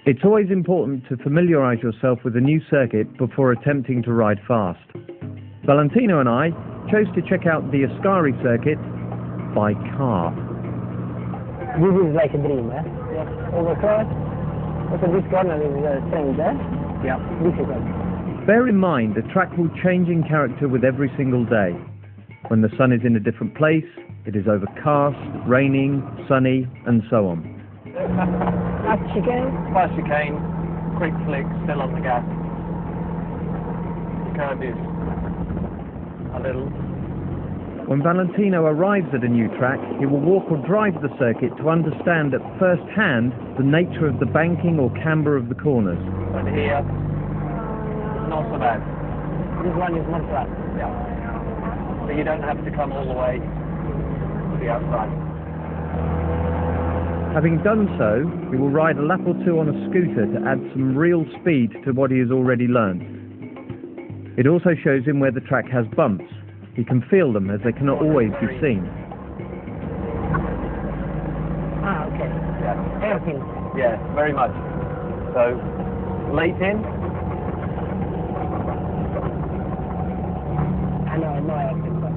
It's always important to familiarise yourself with a new circuit before attempting to ride fast. Valentino and I chose to check out the Ascari circuit by car. This is like a dream, eh? Yeah. Overcross. Also this corner is strange, eh? Yeah. Difficult. Bear in mind, the track will change in character with every single day. When the sun is in a different place, it is overcast, raining, sunny, and so on. Fast chicane? Fast chicane, quick flick, still on the gas. Curve is a little. When Valentino arrives at a new track, he will walk or drive the circuit to understand at first hand the nature of the banking or camber of the corners. But here, not so bad. This one is more flat. Yeah. But you don't have to come all the way to the outside. Having done so, he will ride a lap or two on a scooter to add some real speed to what he has already learned. It also shows him where the track has bumps. He can feel them as they cannot always be seen. Ah, okay. Yeah. Everything. Yeah, very much. So, late in. I know everything, but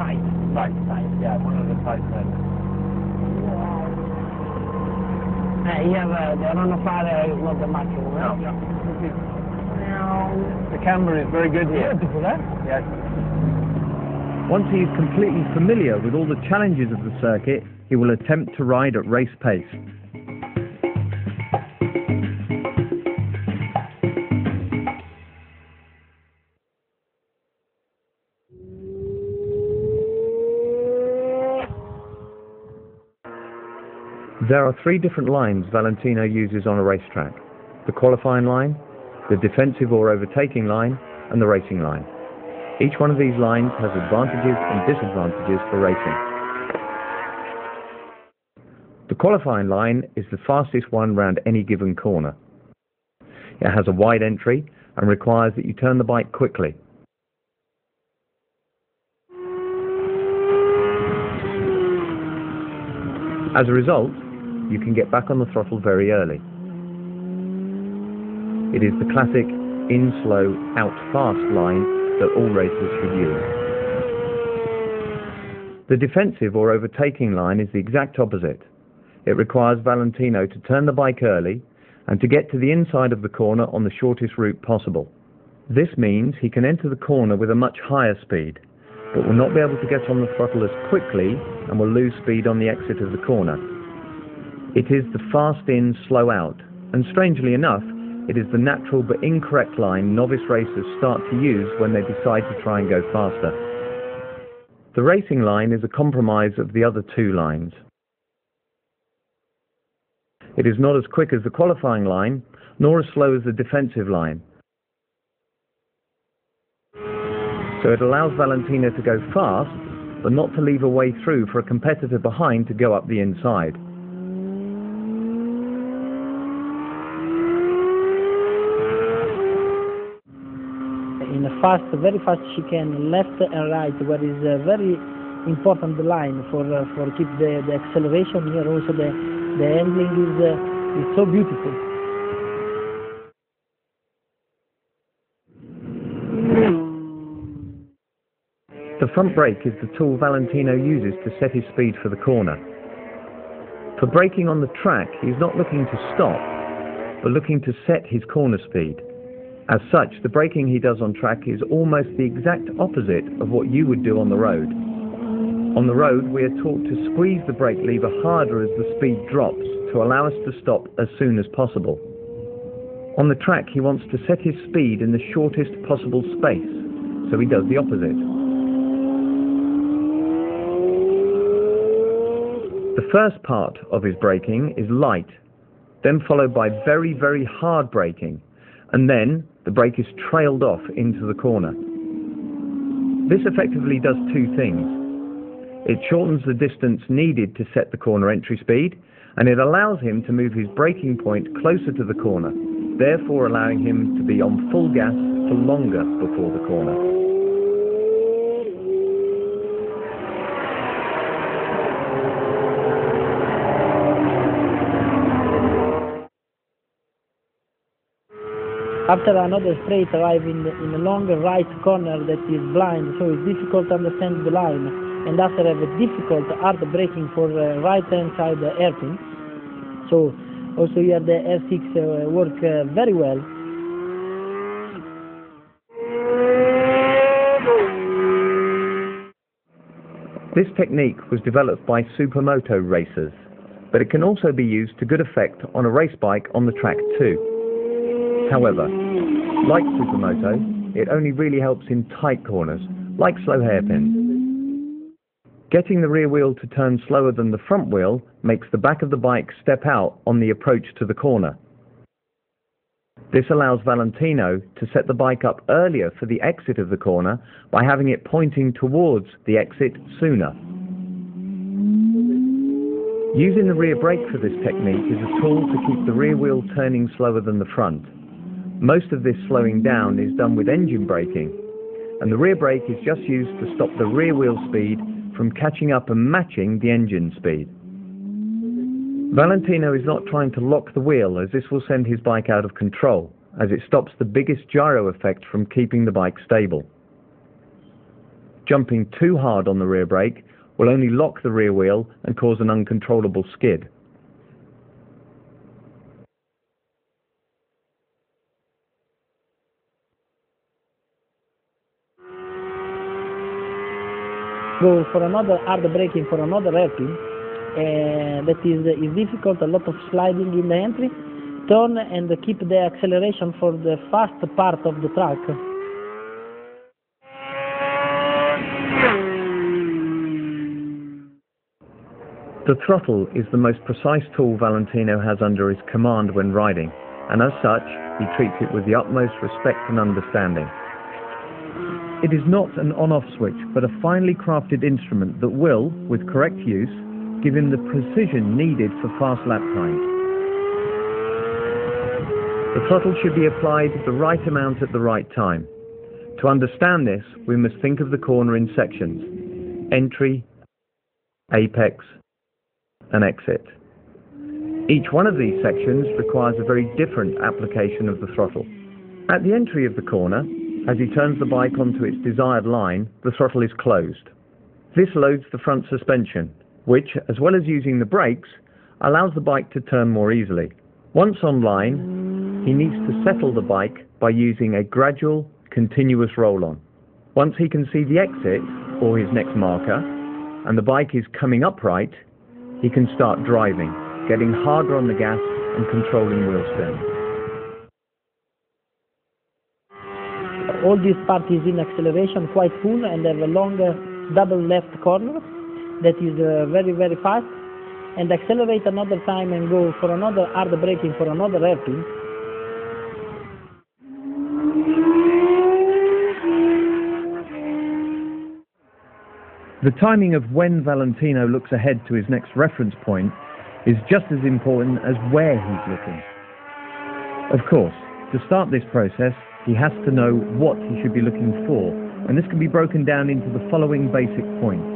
tight. Tight. Yeah, one of the tight turns. Yeah, the Ronda is not the maximum, No. eh? The camber is very good here. Beautiful, eh? Yes. Once he is completely familiar with all the challenges of the circuit, he will attempt to ride at race pace. There are three different lines Valentino uses on a racetrack: the qualifying line, the defensive or overtaking line, and the racing line. Each one of these lines has advantages and disadvantages for racing. The qualifying line is the fastest one round any given corner. It has a wide entry and requires that you turn the bike quickly. As a result, you can get back on the throttle very early. It is the classic in slow, out fast line that all racers should use. The defensive or overtaking line is the exact opposite. It requires Valentino to turn the bike early and to get to the inside of the corner on the shortest route possible. This means he can enter the corner with a much higher speed, but will not be able to get on the throttle as quickly and will lose speed on the exit of the corner. It is the fast in, slow out, and strangely enough, it is the natural but incorrect line novice racers start to use when they decide to try and go faster. The racing line is a compromise of the other two lines. It is not as quick as the qualifying line, nor as slow as the defensive line. So it allows Valentino to go fast, but not to leave a way through for a competitor behind to go up the inside. In a very fast chicane, left and right, where is a very important line for keep the acceleration here. Also the handling is so beautiful. The front brake is the tool Valentino uses to set his speed for the corner. For braking on the track, he is not looking to stop, but looking to set his corner speed. As such, the braking he does on track is almost the exact opposite of what you would do on the road. On the road, we are taught to squeeze the brake lever harder as the speed drops to allow us to stop as soon as possible. On the track, he wants to set his speed in the shortest possible space, so he does the opposite. The first part of his braking is light, then followed by very, very hard braking, and then the brake is trailed off into the corner. This effectively does two things. It shortens the distance needed to set the corner entry speed, and it allows him to move his braking point closer to the corner, therefore allowing him to be on full gas for longer before the corner. After another straight arrive in a long right corner that is blind, so it's difficult to understand the line, and after have a difficult hard braking for right hand side hairpin. So also here the R6 work very well. This technique was developed by supermoto racers, but it can also be used to good effect on a race bike on the track too. However, like supermoto, it only really helps in tight corners, like slow hairpins. Getting the rear wheel to turn slower than the front wheel makes the back of the bike step out on the approach to the corner. This allows Valentino to set the bike up earlier for the exit of the corner by having it pointing towards the exit sooner. Using the rear brake for this technique is a tool to keep the rear wheel turning slower than the front. Most of this slowing down is done with engine braking, and the rear brake is just used to stop the rear wheel speed from catching up and matching the engine speed. Valentino is not trying to lock the wheel, as this will send his bike out of control, as it stops the biggest gyro effect from keeping the bike stable. Jumping too hard on the rear brake will only lock the rear wheel and cause an uncontrollable skid. Go for another hard braking for another hairpin. That is difficult, a lot of sliding in the entry, turn and keep the acceleration for the fast part of the track. The throttle is the most precise tool Valentino has under his command when riding, and as such, he treats it with the utmost respect and understanding. It is not an on-off switch, but a finely crafted instrument that will, with correct use, give him the precision needed for fast lap times. The throttle should be applied the right amount at the right time. To understand this, we must think of the corner in sections: entry, apex, and exit. Each one of these sections requires a very different application of the throttle. At the entry of the corner, as he turns the bike onto its desired line, the throttle is closed. This loads the front suspension, which, as well as using the brakes, allows the bike to turn more easily. Once on line, he needs to settle the bike by using a gradual, continuous roll-on. Once he can see the exit, or his next marker, and the bike is coming upright, he can start driving, getting harder on the gas and controlling wheel spin. All this part is in acceleration, quite full, and have a long double left corner that is very, very fast, and accelerate another time and go for another hard braking for another hairpin. The timing of when Valentino looks ahead to his next reference point is just as important as where he's looking. Of course, to start this process, he has to know what he should be looking for, and this can be broken down into the following basic points: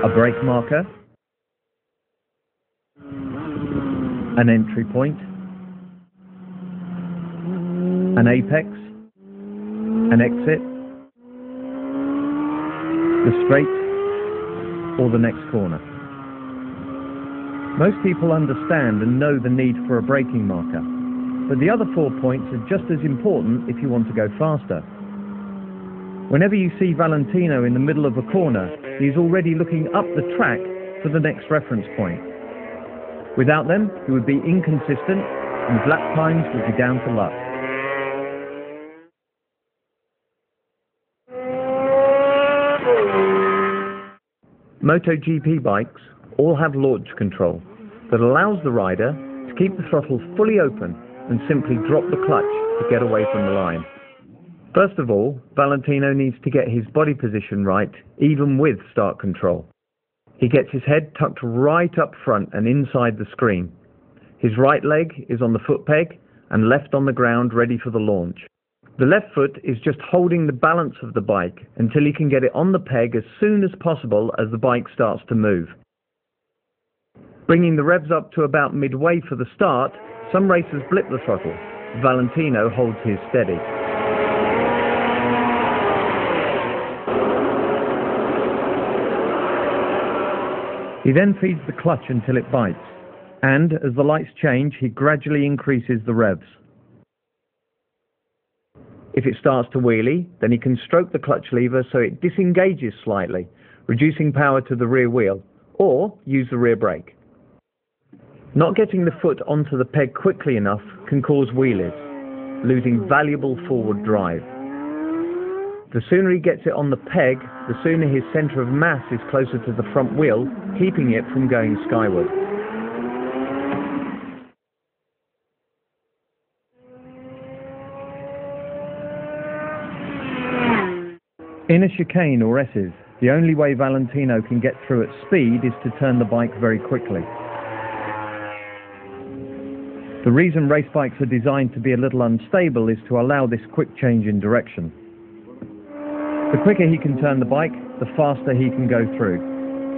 a brake marker, an entry point, an apex, an exit, the straight, or the next corner. Most people understand and know the need for a braking marker, but the other 4 points are just as important if you want to go faster. Whenever you see Valentino in the middle of a corner, he is already looking up the track for the next reference point. Without them, he would be inconsistent and his lap times would be down to luck. MotoGP bikes all have launch control that allows the rider to keep the throttle fully open and simply drop the clutch to get away from the line. First of all, Valentino needs to get his body position right, even with start control. He gets his head tucked right up front and inside the screen. His right leg is on the foot peg and left on the ground ready for the launch. The left foot is just holding the balance of the bike until he can get it on the peg as soon as possible as the bike starts to move. Bringing the revs up to about midway for the start, Some racers blip the throttle. Valentino holds his steady. He then feeds the clutch until it bites, and as the lights change, he gradually increases the revs. If it starts to wheelie, then he can stroke the clutch lever so it disengages slightly, reducing power to the rear wheel, or use the rear brake. Not getting the foot onto the peg quickly enough can cause wheelies, losing valuable forward drive. The sooner he gets it on the peg, the sooner his centre of mass is closer to the front wheel, keeping it from going skyward. In a chicane or S's, the only way Valentino can get through at speed is to turn the bike very quickly. The reason race bikes are designed to be a little unstable is to allow this quick change in direction. The quicker he can turn the bike, the faster he can go through.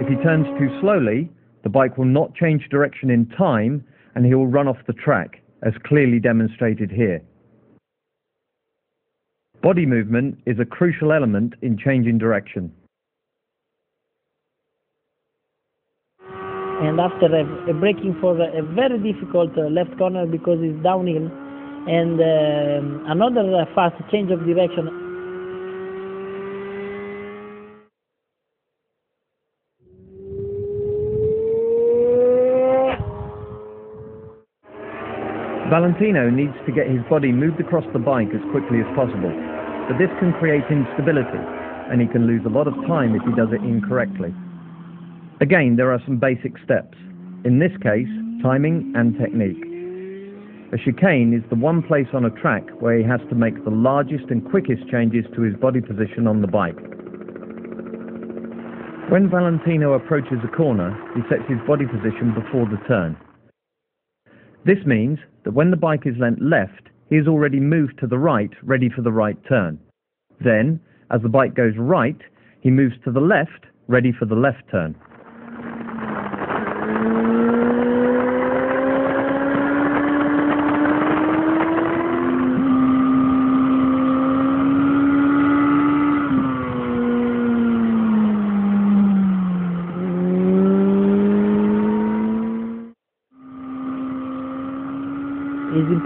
If he turns too slowly, the bike will not change direction in time and he will run off the track, as clearly demonstrated here. Body movement is a crucial element in changing direction. And after a braking for a very difficult left corner because it's downhill, and another fast change of direction. Valentino needs to get his body moved across the bike as quickly as possible, but this can create instability, and he can lose a lot of time if he does it incorrectly. Again, there are some basic steps. In this case, timing and technique. A chicane is the one place on a track where he has to make the largest and quickest changes to his body position on the bike. When Valentino approaches a corner, he sets his body position before the turn. This means that when the bike is leant left, he has already moved to the right, ready for the right turn. Then, as the bike goes right, he moves to the left, ready for the left turn.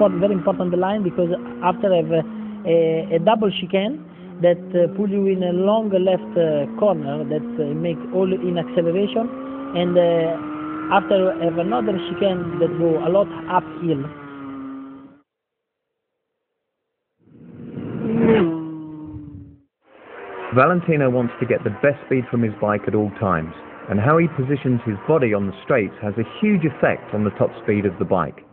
It's very important the line, because after I have a double chicane that pull you in a long left corner that make all in acceleration, and after I have another chicane that go a lot uphill. Valentino wants to get the best speed from his bike at all times, and how he positions his body on the straights has a huge effect on the top speed of the bike.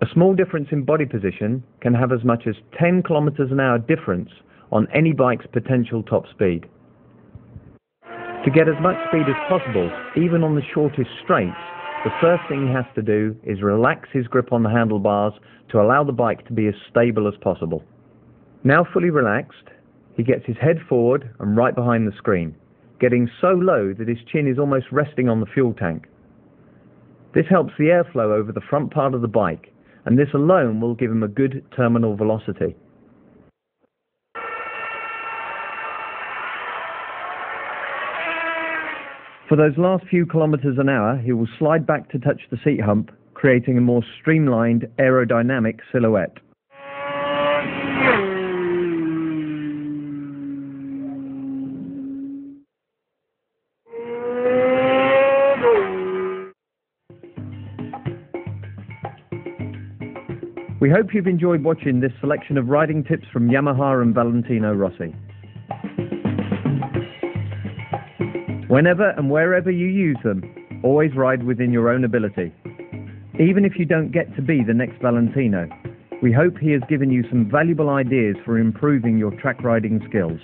A small difference in body position can have as much as 10 kilometers an hour difference on any bike's potential top speed. To get as much speed as possible, even on the shortest straights, the first thing he has to do is relax his grip on the handlebars to allow the bike to be as stable as possible. Now fully relaxed, he gets his head forward and right behind the screen, getting so low that his chin is almost resting on the fuel tank. This helps the airflow over the front part of the bike, and this alone will give him a good terminal velocity. For those last few kilometers an hour, he will slide back to touch the seat hump, creating a more streamlined aerodynamic silhouette. We hope you've enjoyed watching this selection of riding tips from Yamaha and Valentino Rossi. Whenever and wherever you use them, always ride within your own ability. Even if you don't get to be the next Valentino, we hope he has given you some valuable ideas for improving your track riding skills.